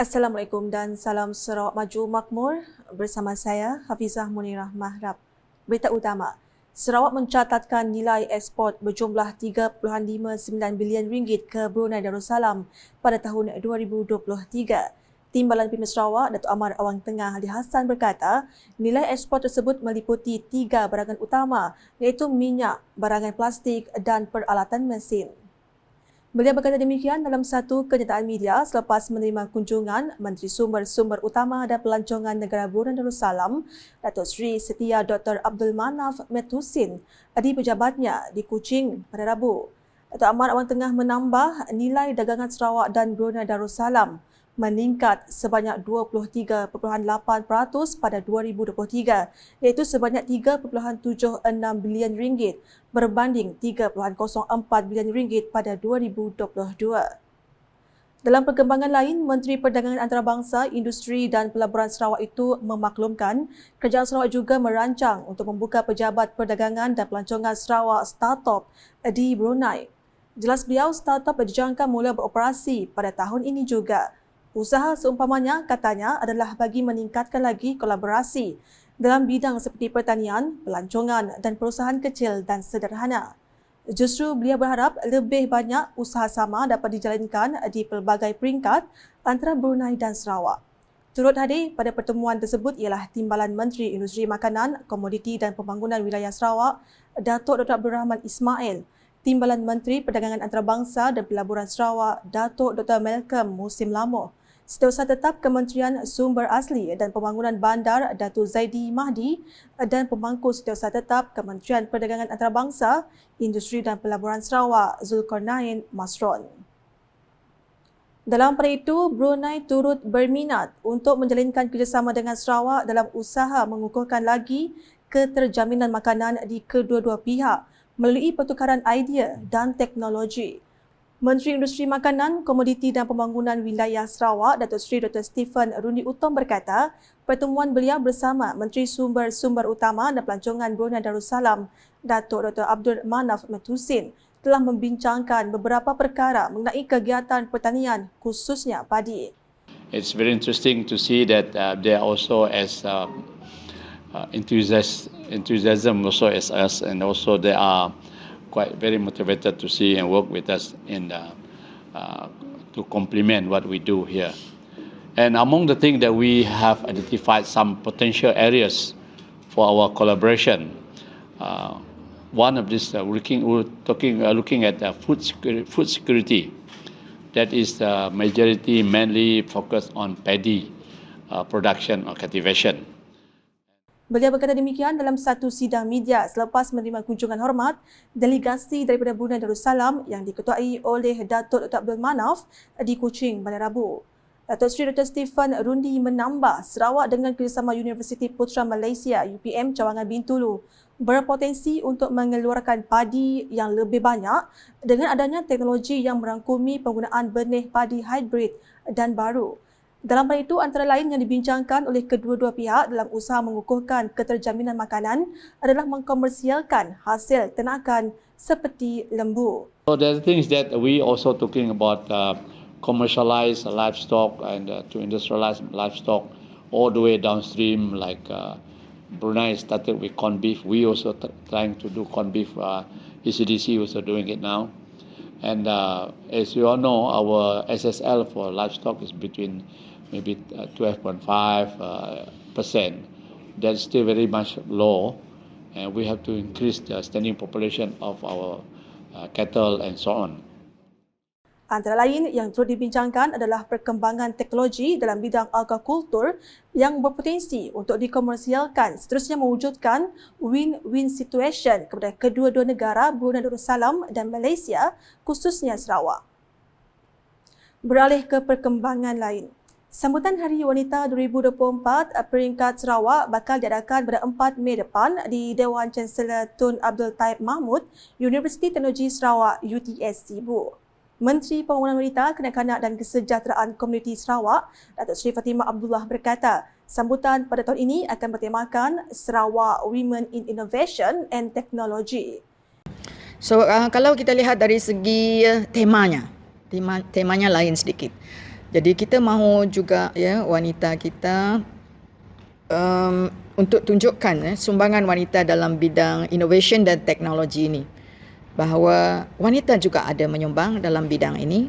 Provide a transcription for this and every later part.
Assalamualaikum dan salam Sarawak Maju Makmur. Bersama saya Hafizah Munirah Mahrab. Berita utama. Sarawak mencatatkan nilai ekspor berjumlah 3.59 bilion ringgit ke Brunei Darussalam pada tahun 2023. Timbalan Pimpinan Sarawak Datuk Amar Awang Tengah Ali Hassan berkata, nilai ekspor tersebut meliputi 3 barangan utama iaitu minyak, barangan plastik dan peralatan mesin. Beliau berkata demikian dalam satu kenyataan media selepas menerima kunjungan Menteri Sumber-Sumber Utama dan Pelancongan Negara Brunei Darussalam, Datuk Seri Setia Dr. Abdul Manaf Metusin di pejabatnya di Kuching pada Rabu. Datuk Amar Awang Tengah menambah nilai dagangan Sarawak dan Brunei Darussalam meningkat sebanyak 23.8% pada 2023 iaitu sebanyak 3.76 bilion ringgit berbanding 3.04 bilion ringgit pada 2022. Dalam perkembangan lain, Menteri Perdagangan Antarabangsa, Industri dan Pelaburan Sarawak itu memaklumkan kerajaan Sarawak juga merancang untuk membuka pejabat perdagangan dan pelancongan Sarawak Startup di Brunei. Jelas beliau, startup dijangka mula beroperasi pada tahun ini juga. Usaha seumpamanya, katanya, adalah bagi meningkatkan lagi kolaborasi dalam bidang seperti pertanian, pelancongan dan perusahaan kecil dan sederhana. Justru beliau berharap lebih banyak usaha sama dapat dijalankan di pelbagai peringkat antara Brunei dan Sarawak. Turut hadir pada pertemuan tersebut ialah Timbalan Menteri Industri Makanan, Komoditi dan Pembangunan Wilayah Sarawak, Datuk Dr. Abdul Rahman Ismail, Timbalan Menteri Perdagangan Antarabangsa dan Pelaburan Sarawak, Datuk Dr. Malcolm Musim Lamoh, Setiausaha Tetap Kementerian Sumber Asli dan Pembangunan Bandar Datuk Zaidi Mahdi dan Pemangku Setiausaha Tetap Kementerian Perdagangan Antarabangsa, Industri dan Pelaburan Sarawak Zulkarnain Masron. Dalam pada itu, Brunei turut berminat untuk menjalinkan kerjasama dengan Sarawak dalam usaha mengukuhkan lagi keterjaminan makanan di kedua-dua pihak melalui pertukaran idea dan teknologi. Menteri Industri Makanan, Komoditi dan Pembangunan Wilayah Sarawak, Datuk Seri Dr. Stephen Rundi Utom berkata, pertemuan beliau bersama Menteri Sumber-Sumber Utama dan Pelancongan Brunei Darussalam, Datuk Dr. Abdul Manaf Metusin, telah membincangkan beberapa perkara mengenai kegiatan pertanian, khususnya padi. It's very interesting to see that they are also as enthusiasm also as us, and also they are quite very motivated to see and work with us in to complement what we do here. And among the things that we have identified some potential areas for our collaboration. One of this looking at food security. That is majority mainly focused on paddy production or cultivation. Beliau berkata demikian dalam satu sidang media selepas menerima kunjungan hormat delegasi daripada Brunei Darussalam yang diketuai oleh Datuk Dr. Abdul Manaf di Kuching pada Rabu. Datuk Seri Dr. Stephen Rundi menambah Sarawak dengan kerjasama Universiti Putra Malaysia UPM Cawangan Bintulu berpotensi untuk mengeluarkan padi yang lebih banyak dengan adanya teknologi yang merangkumi penggunaan benih padi hybrid dan baru. Dalam hal itu, antara lain yang dibincangkan oleh kedua-dua pihak dalam usaha mengukuhkan keterjaminan makanan adalah mengkomersialkan hasil ternakan seperti lembu. So there are things that we also talking about commercialize livestock and to industrialize livestock all the way downstream, like Brunei started with corned beef. We also trying to do corned beef. ECDC also doing it now. And as you all know, our SSL for livestock is between maybe 12.5%. That's still very much low, and we have to increase the standing population of our cattle and so on. Antara lain yang turut dibincangkan adalah perkembangan teknologi dalam bidang aquaculture yang berpotensi untuk dikomersialkan, seterusnya mewujudkan win-win situation kepada kedua-dua negara Brunei Darussalam dan Malaysia, khususnya Sarawak. Beralih ke perkembangan lain. Sambutan Hari Wanita 2024 peringkat Sarawak bakal diadakan pada 4 Mei depan di Dewan Chancellor Tun Abdul Taib Mahmud, Universiti Teknologi Sarawak UTS Sibu. Menteri Pembangunan Wanita, Kanak-kanak dan Kesejahteraan Komuniti Sarawak, Datuk Seri Fatimah Abdullah berkata, sambutan pada tahun ini akan bertemakan Sarawak Women in Innovation and Technology. So kalau kita lihat dari segi temanya lain sedikit. Jadi kita mahu juga ya wanita kita untuk tunjukkan sumbangan wanita dalam bidang innovation dan teknologi ini, bahawa wanita juga ada menyumbang dalam bidang ini.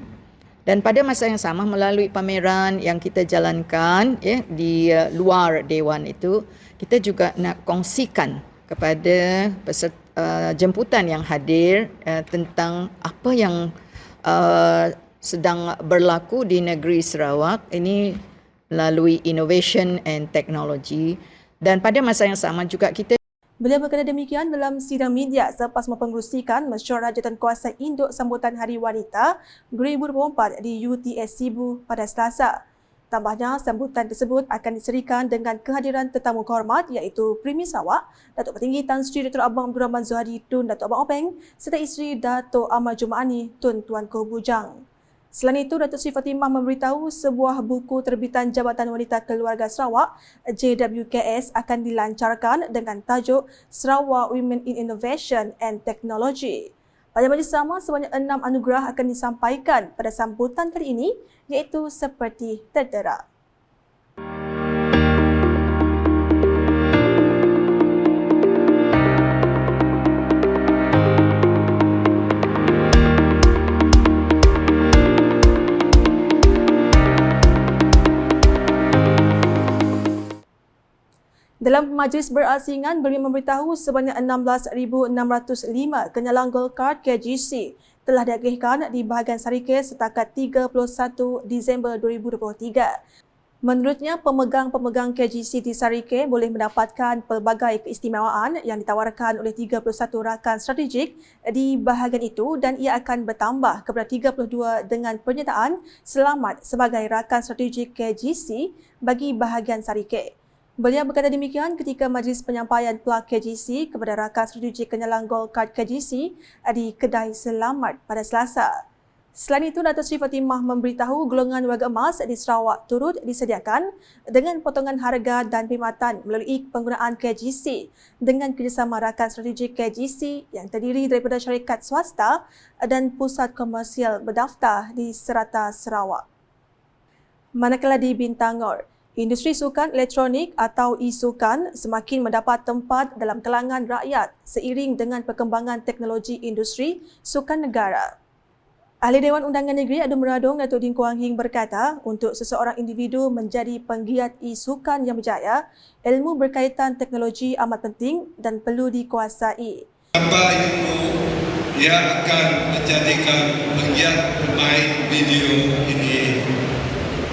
Dan pada masa yang sama melalui pameran yang kita jalankan ya di luar dewan itu, kita juga nak kongsikan kepada peserta jemputan yang hadir tentang apa yang sedang berlaku di negeri Sarawak ini melalui innovation and technology. Dan pada masa yang sama juga kita Beliau berkata demikian dalam sidang media selepas mempengerusikan mesyuarat jawatankuasa induk sambutan Hari Wanita 2024 di UTS Sibu pada Selasa. Tambahnya, sambutan tersebut akan diserikan dengan kehadiran tetamu kehormat iaitu Premier Sarawak, Datuk Petinggi Tan Sri Dr. Abang Abdul Rahman Zuhadi Tun Datuk Abang Openg serta isteri Datuk Ahmad Jumaani Tun Tuanku Bujang. Selain itu, Datuk Sri Fatimah memberitahu sebuah buku terbitan Jabatan Wanita Keluarga Sarawak JWKS akan dilancarkan dengan tajuk Sarawak Women in Innovation and Technology. Pada majlis sama, sebanyak 6 anugerah akan disampaikan pada sambutan kali ini iaitu seperti tertera. Dalam majlis berasingan, beliau memberitahu sebanyak 16,605 kenyalang Gold Card KGC telah diagihkan di bahagian Sarike setakat 31 Disember 2023. Menurutnya, pemegang-pemegang KGC di Sarike boleh mendapatkan pelbagai keistimewaan yang ditawarkan oleh 31 rakan strategik di bahagian itu dan ia akan bertambah kepada 32 dengan pernyataan selamat sebagai rakan strategik KGC bagi bahagian Sarike. Beliau berkata demikian ketika majlis penyampaian plak KGC kepada rakan strategik kenyalang Gold Card KGC di Kedai Selamat pada Selasa. Selain itu, Datuk Sri Fatimah memberitahu golongan warga emas di Sarawak turut disediakan dengan potongan harga dan perkhidmatan melalui penggunaan KGC dengan kerjasama rakan strategik KGC yang terdiri daripada syarikat swasta dan pusat komersial berdaftar di serata Sarawak. Manakala di Bintangor, industri sukan elektronik atau e-sukan semakin mendapat tempat dalam kalangan rakyat seiring dengan perkembangan teknologi industri sukan negara. Ahli Dewan Undangan Negeri Adu Meradung Datuk Ding Kuang Hing berkata, untuk seseorang individu menjadi penggiat e-sukan yang berjaya, ilmu berkaitan teknologi amat penting dan perlu dikuasai. Apa ilmu yang akan menjadikan penggiat bermain video ini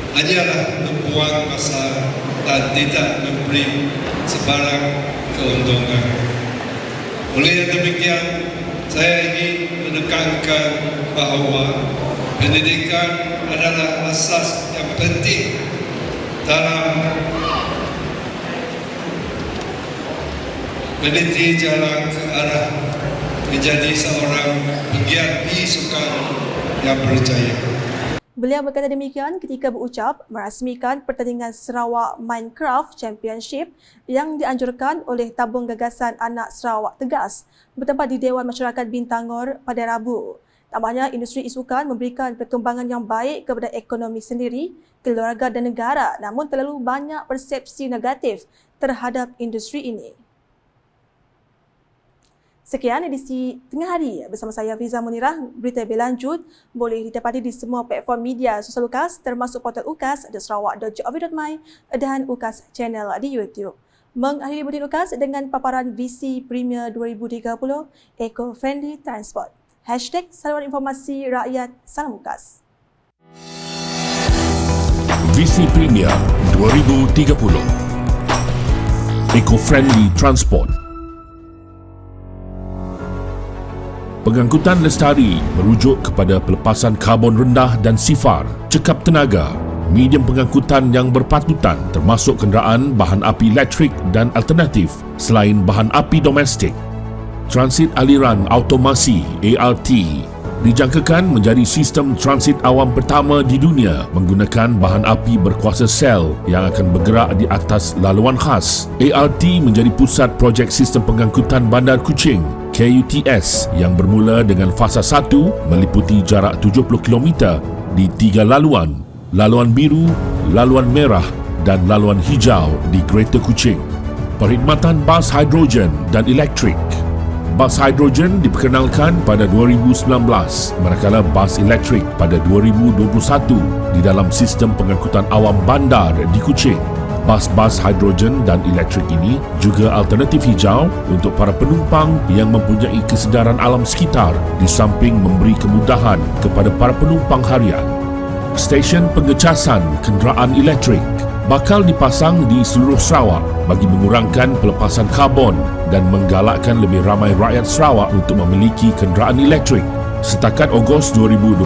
hanyalah membuang masa dan tidak memberi sebarang keuntungan. Oleh yang demikian, saya ingin menekankan bahawa pendidikan adalah asas yang penting dalam meniti jalan ke arah menjadi seorang penggiat e-sukan yang berjaya. Beliau berkata demikian ketika berucap merasmikan pertandingan Sarawak Minecraft Championship yang dianjurkan oleh Tabung Gagasan Anak Sarawak Tegas bertempat di Dewan Masyarakat Bintangor pada Rabu. Tambahnya, industri e-sukan memberikan perkembangan yang baik kepada ekonomi sendiri, keluarga dan negara, namun terlalu banyak persepsi negatif terhadap industri ini. Sekian edisi Tengah Hari bersama saya Fiza Munirah. Berita lebih lanjut boleh didapati di semua platform media sosial UKAS termasuk portal UKAS di sarawak.gov.my dan UKAS Channel di YouTube. Mengakhiri buletin UKAS dengan paparan VC Premier 2030 Eco-Friendly Transport. #Saluran Informasi Rakyat Salam UKAS. VC Premier 2030 Eco-Friendly Transport. Pengangkutan lestari merujuk kepada pelepasan karbon rendah dan sifar, cekap tenaga, medium pengangkutan yang berpatutan termasuk kenderaan bahan api elektrik dan alternatif selain bahan api domestik. Transit aliran automasi ART dijangkakan menjadi sistem transit awam pertama di dunia menggunakan bahan api berkuasa sel yang akan bergerak di atas laluan khas. ART menjadi pusat projek sistem pengangkutan Bandar Kuching KUTS yang bermula dengan fasa 1 meliputi jarak 70 km di 3 laluan laluan biru, laluan merah dan laluan hijau di Greater Kuching. Perkhidmatan bas hidrogen dan elektrik. Bas hidrogen diperkenalkan pada 2019 manakala bas elektrik pada 2021 di dalam sistem pengangkutan awam bandar di Kuching. Bas-bas hidrogen dan elektrik ini juga alternatif hijau untuk para penumpang yang mempunyai kesedaran alam sekitar di samping memberi kemudahan kepada para penumpang harian. Stesen pengecasan kenderaan elektrik bakal dipasang di seluruh Sarawak bagi mengurangkan pelepasan karbon dan menggalakkan lebih ramai rakyat Sarawak untuk memiliki kenderaan elektrik. Setakat Ogos 2022,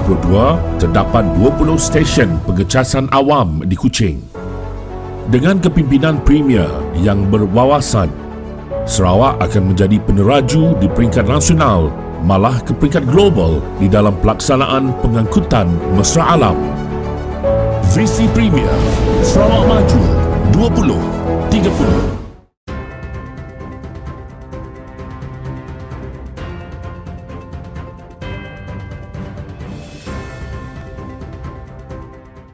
terdapat 20 stesen pengecasan awam di Kuching. Dengan kepimpinan Premier yang berwawasan, Sarawak akan menjadi peneraju di peringkat nasional, malah ke peringkat global di dalam pelaksanaan pengangkutan mesra alam. Visi Premier, Sarawak Maju 2030.